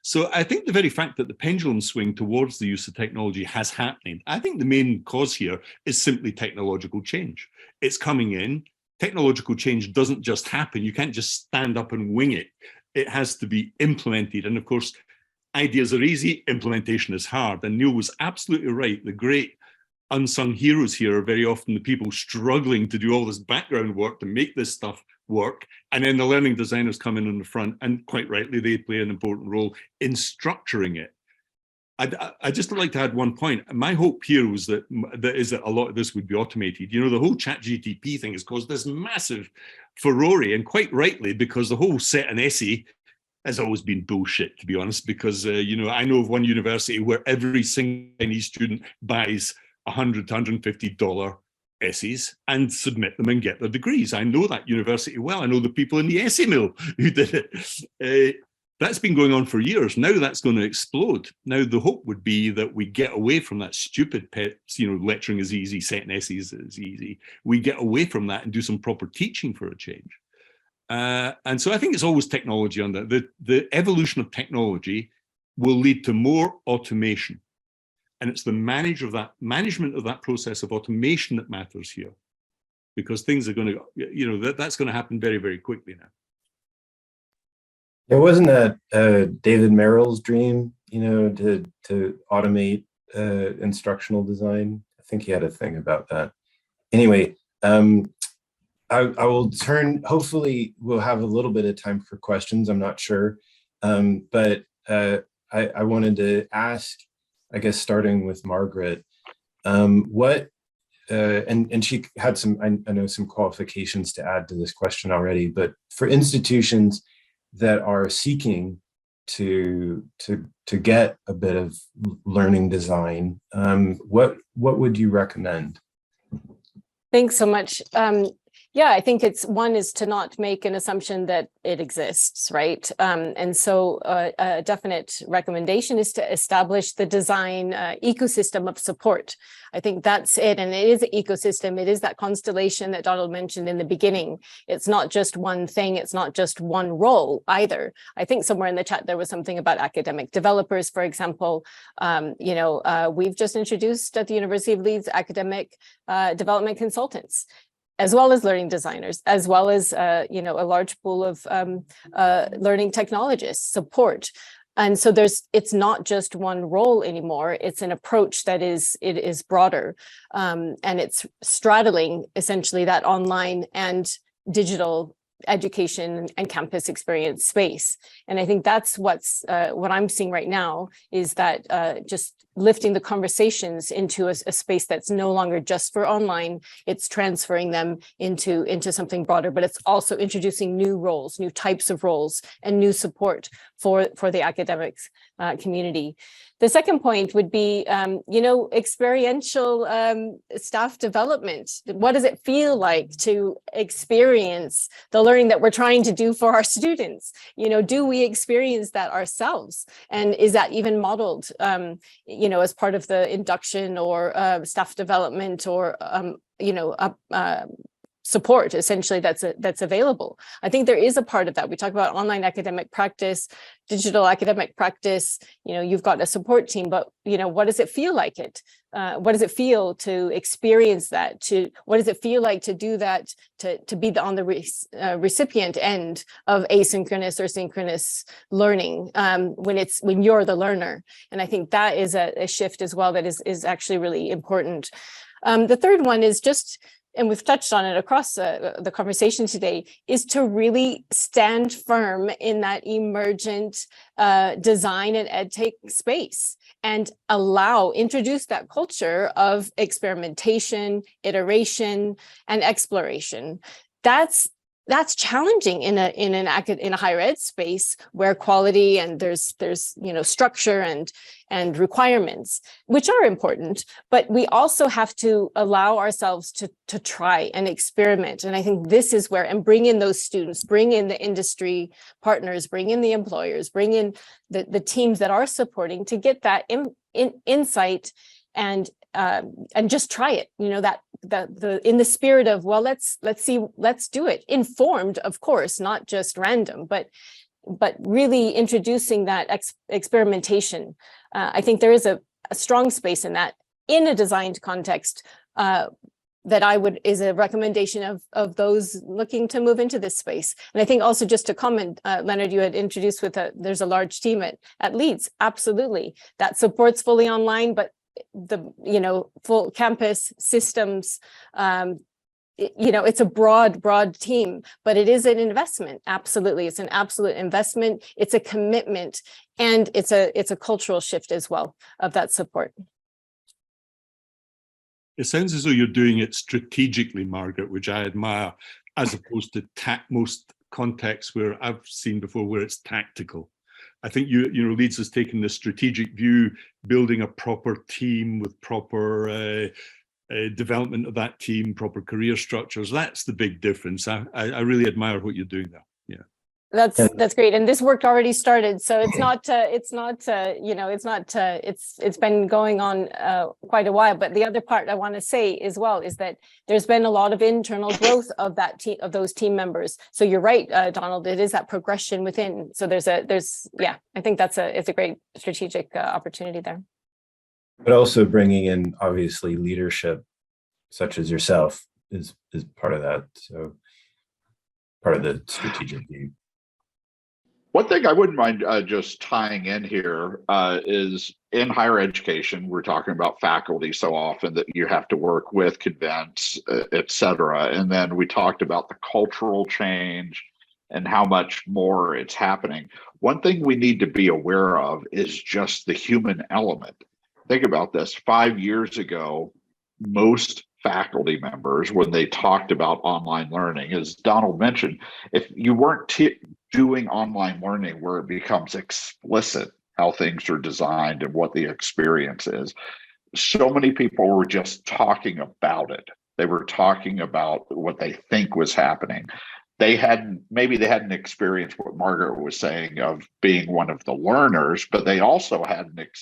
So I think the very fact that the pendulum swing towards the use of technology has happened, I think the main cause here is simply technological change. It's coming in. Technological change doesn't just happen. You can't just stand up and wing it. It has to be implemented. And of course, ideas are easy, implementation is hard. And Neil was absolutely right. The great unsung heroes here are very often the people struggling to do all this background work to make this stuff work. And then the learning designers come in on the front, and quite rightly, they play an important role in structuring it. I just like to add one point. My hope here was that a lot of this would be automated. You know, the whole ChatGPT thing has caused this massive furore, and quite rightly, because the whole set an essay has always been bullshit, to be honest, because, you know, I know of one university where every single Chinese student buys $100 to $150 essays and submit them and get their degrees. I know that university well. I know the people in the essay mill who did it. That's been going on for years. Now that's going to explode. Now the hope would be that we get away from that stupid lecturing is easy, setting essays is easy. We get away from that and do some proper teaching for a change. And so I think it's always technology on that. The evolution of technology will lead to more automation. And it's the management of that process of automation that matters here, because things are going to, that's going to happen very, very quickly now. It wasn't that David Merrill's dream, to automate instructional design. I think he had a thing about that. Anyway, I will turn, hopefully we'll have a little bit of time for questions. I'm not sure. But I wanted to ask, I guess, starting with Margaret, and she had some, I know some qualifications to add to this question already, but for institutions that are seeking to get a bit of learning design, what would you recommend? Thanks so much. Yeah, I think one is to not make an assumption that it exists, right? And so a definite recommendation is to establish the design ecosystem of support. I think that's it. And it is an ecosystem. It is that constellation that Donald mentioned in the beginning. It's not just one thing. It's not just one role either. I think somewhere in the chat, there was something about academic developers, for example. We've just introduced at the University of Leeds academic development consultants, as well as learning designers, as well as a large pool of learning technologists support. And so it's not just one role anymore. It's an approach that is broader, and it's straddling essentially that online and digital education and campus experience space. And I think that's what I'm seeing right now is that just lifting the conversations into a space that's no longer just for online. It's transferring them into something broader, but it's also introducing new roles, new types of roles, and new support for the academics community. The second point would be, experiential staff development. What does it feel like to experience the learning that we're trying to do for our students? Do we experience that ourselves? And is that even modeled, as part of the induction or staff development or, support essentially that's available? I think there is a part of that. We talk about online academic practice, digital academic practice. You've got a support team, but what does it feel like what does it feel to experience that? What does it feel like to do that? To be on the recipient end of asynchronous or synchronous learning when you're the learner? And I think that is a shift as well that is actually really important. The third one is just, and we've touched on it across the conversation today, is to really stand firm in that emergent design and edtech space and introduce that culture of experimentation, iteration, and exploration. That's challenging in a higher ed space where quality and there's structure and requirements, which are important, but we also have to allow ourselves to try and experiment. And I think this is where, and bring in those students, bring in the industry partners, bring in the employers, bring in the teams that are supporting to get that insight and just try it, in the spirit of, well, let's do it, informed, of course, not just random, but really introducing that experimentation. I think there is a strong space in that in a designed context that is a recommendation of those looking to move into this space. And I think also just to comment, Leonard, you had introduced there's a large team at Leeds. Absolutely. That supports fully online, but the full campus systems, it's a broad team, but it is an investment. Absolutely. It's an absolute investment. It's a commitment, and it's a cultural shift as well of that support. It sounds as though you're doing it strategically, Margaret, which I admire, as opposed to most contexts where I've seen before where it's tactical. I think Leeds has taken the strategic view, building a proper team with proper development of that team, proper career structures. That's the big difference. I really admire what you're doing there. Yeah, that's great. And this work already started, so it's been going on quite a while. But the other part I want to say as well is that there's been a lot of internal growth of those team members. So you're right, Donald. It is that progression within. So I think it's a great strategic opportunity there. but also bringing in obviously leadership such as yourself is part of that. So part of the strategic view. One thing I wouldn't mind just tying in here is in higher education, we're talking about faculty so often that you have to work with, convince, et cetera. And then we talked about the cultural change and how much more it's happening. One thing we need to be aware of is just the human element. Think about this. 5 years ago, most faculty members, when they talked about online learning, as Donald mentioned, if you weren't doing online learning where it becomes explicit how things are designed and what the experience is, so many people were just talking about it. They were talking about what they think was happening. Maybe they hadn't experienced what Margaret was saying of being one of the learners, but they also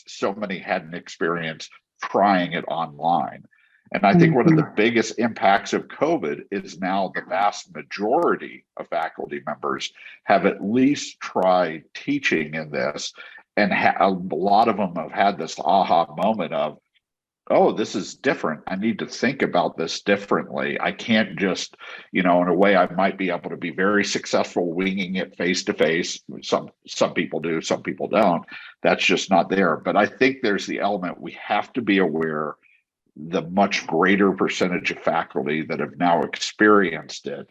so many hadn't experienced trying it online. And I think one of the biggest impacts of COVID is now the vast majority of faculty members have at least tried teaching in this. And a lot of them have had this aha moment of, oh, this is different. I need to think about this differently. I can't just, in a way I might be able to be very successful winging it face to face. Some people do, some people don't. That's just not there. But I think there's the element we have to be aware the much greater percentage of faculty that have now experienced it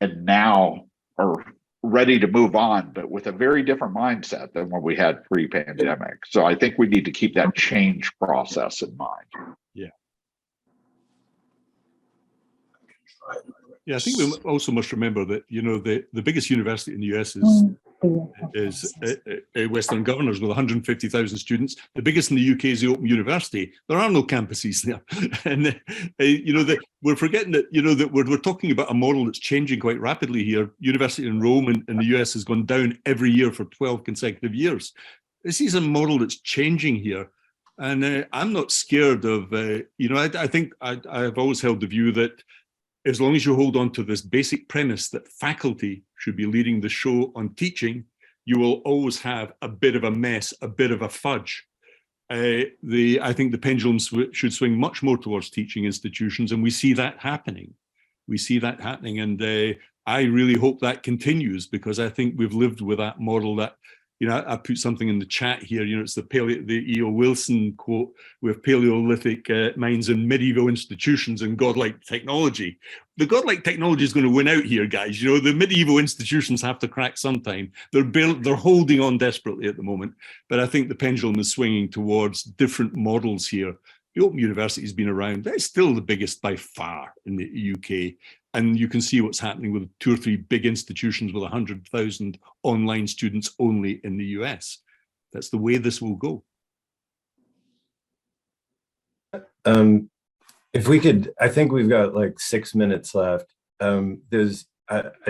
and now are ready to move on, but with a very different mindset than what we had pre-pandemic. So I think we need to keep that change process in mind. Yeah, I think we also must remember that, the biggest university in the US is Western Governors with 150,000 students. The biggest in the UK is the Open University. There are no campuses there. And, we're forgetting that, that we're talking about a model that's changing quite rapidly here. University enrollment in the US has gone down every year for 12 consecutive years. This is a model that's changing here. And I'm not scared of, I think I've always held the view that as long as you hold on to this basic premise that faculty should be leading the show on teaching, you will always have a bit of a mess, a bit of a fudge. I think the pendulum should swing much more towards teaching institutions, and we see that happening. And I really hope that continues, because I think we've lived with that model that, I put something in the chat here, it's the E.O. Wilson quote, we have Paleolithic minds in medieval institutions and godlike technology. The godlike technology is going to win out here, guys. The medieval institutions have to crack sometime. They're holding on desperately at the moment, but I think the pendulum is swinging towards different models here. The Open University has been around. It's still the biggest by far in the UK. And you can see what's happening with 2 or 3 big institutions with 100,000 online students only in the US. That's the way this will go. If we could, I think we've got like 6 minutes left.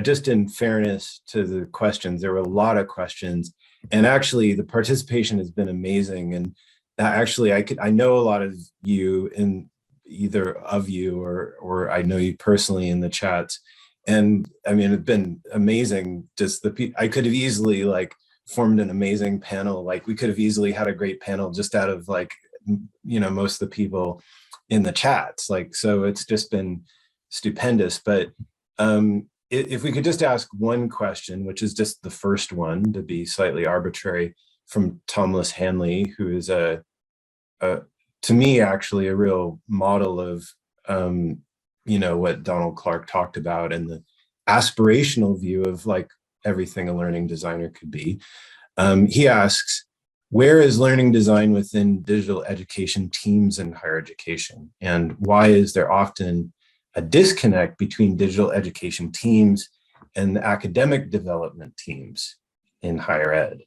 Just in fairness to the questions, there were a lot of questions, and actually the participation has been amazing. And actually, I know a lot of you in either of you or I know you personally in the chats, and I mean it's been amazing. Just I could have easily formed an amazing panel. We could have easily had a great panel just out of most of the people in the chats. So it's just been stupendous. But if we could just ask one question, which is just the first one to be slightly arbitrary, from Thomas Hanley, who is to me, actually a real model of, what Donald Clark talked about and the aspirational view of everything a learning designer could be. He asks, where is learning design within digital education teams in higher education? And why is there often a disconnect between digital education teams and the academic development teams in higher ed?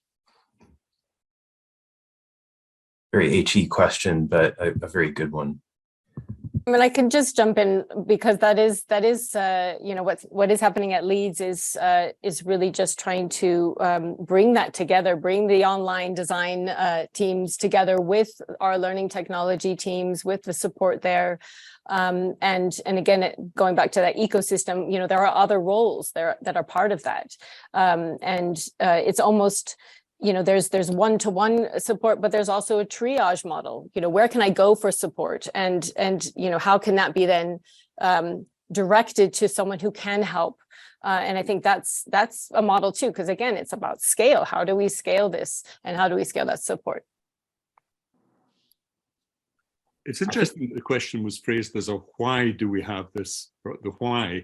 Very HE question, but a very good one. I mean, I can just jump in, because that is what is happening at Leeds is really just trying to bring that together, bring the online design teams together with our learning technology teams, with the support there. And again, going back to that ecosystem, there are other roles there that are part of that. And it's almost, there's one-to-one support, but there's also a triage model. Where can I go for support, and how can that be then directed to someone who can help? And I think that's a model too, because again, it's about scale. How do we scale this, and how do we scale that support? It's interesting that the question was phrased as a why do we have this, the why.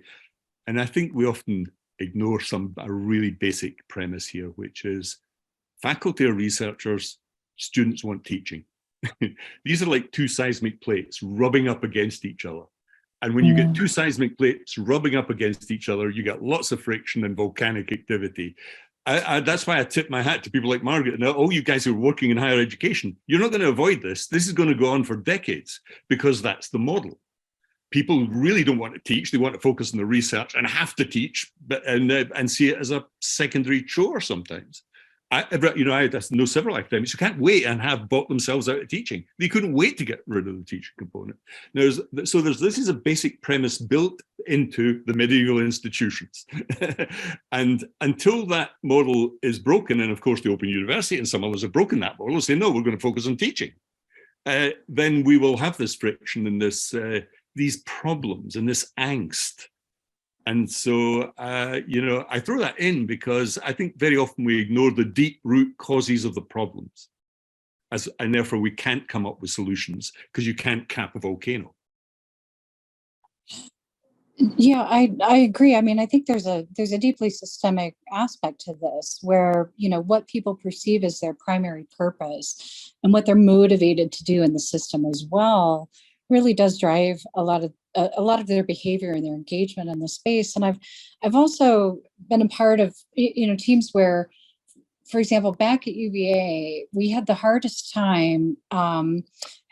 And I think we often ignore a really basic premise here, which is faculty are researchers, students want teaching. These are like two seismic plates rubbing up against each other. And when you get two seismic plates rubbing up against each other, you get lots of friction and volcanic activity. That's why I tip my hat to people like Margaret and all you guys who are working in higher education. You're not going to avoid this. This is going to go on for decades because that's the model. People really don't want to teach. They want to focus on the research and have to teach, and see it as a secondary chore sometimes. I know several academics who can't wait and have bought themselves out of teaching. They couldn't wait to get rid of the teaching component. This is a basic premise built into the medieval institutions. And until that model is broken, and of course the Open University and some others have broken that model, say, no, we're going to focus on teaching. Then we will have this friction and these problems and this angst. And so, I throw that in because I think very often we ignore the deep root causes of the problems, and therefore we can't come up with solutions because you can't cap a volcano. Yeah, I agree. I mean, I think there's a deeply systemic aspect to this where, what people perceive as their primary purpose and what they're motivated to do in the system as well really does drive a lot of their behavior and their engagement in the space. And I've also been a part of teams where, for example, back at UVA, we had the hardest time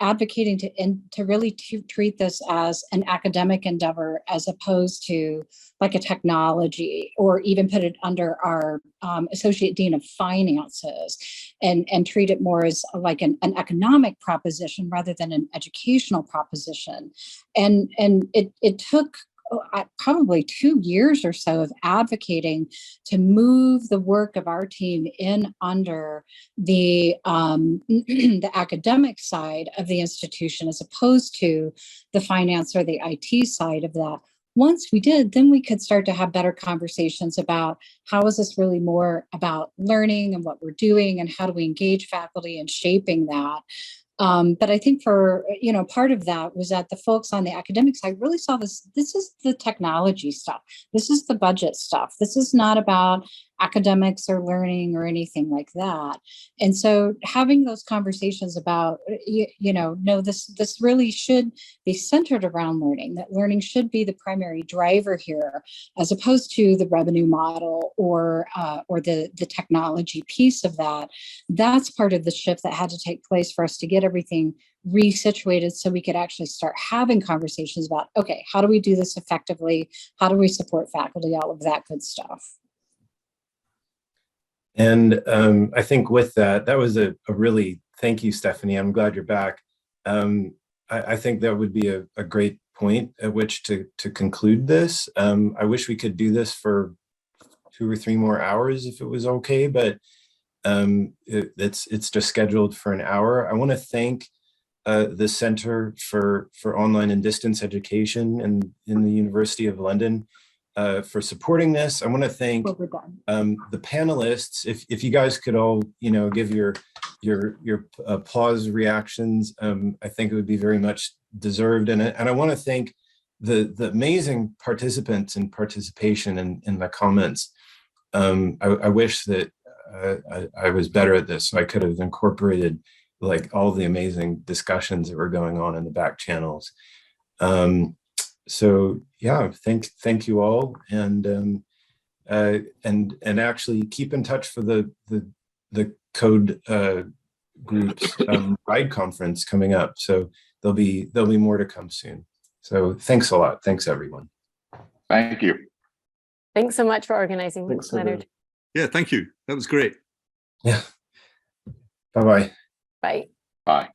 advocating to really treat this as an academic endeavor as opposed to like a technology, or even put it under our associate dean of finances and treat it more as like an economic proposition rather than an educational proposition. And it took probably 2 years or so of advocating to move the work of our team in under the the academic side of the institution as opposed to the finance or the IT side of that. Once we did, then we could start to have better conversations about how is this really more about learning and what we're doing and how do we engage faculty in shaping that. But I think for, part of that was that the folks on the academic side really saw this is the technology stuff. This is the budget stuff. This is not about academics or learning or anything like that. And so having those conversations about, no, this really should be centered around learning, that learning should be the primary driver here, as opposed to the revenue model or the technology piece of that. That's part of the shift that had to take place for us to get everything resituated so we could actually start having conversations about, okay, how do we do this effectively? How do we support faculty? All of that good stuff. And I think with that was a really, thank you, Stephanie. I'm glad you're back. I think that would be a great point at which to conclude this. I wish we could do this for 2 or 3 more hours if it was okay, but it's just scheduled for an hour. I want to thank the Center for Online and Distance Education in the University of London for supporting this. I want to thank the panelists. If you guys could all, give your applause reactions, I think it would be very much deserved. And I want to thank the amazing participants and participation in the comments. I wish that I was better at this, so I could have incorporated like all the amazing discussions that were going on in the back channels. So yeah, thank you all, and actually keep in touch for the code groups RIDE conference coming up. So there'll be more to come soon. So thanks a lot. Thanks everyone. Thank you. Thanks so much for organizing, Thanks, Leonard. Yeah, thank you. That was great. Yeah. Bye-bye. Bye. Bye.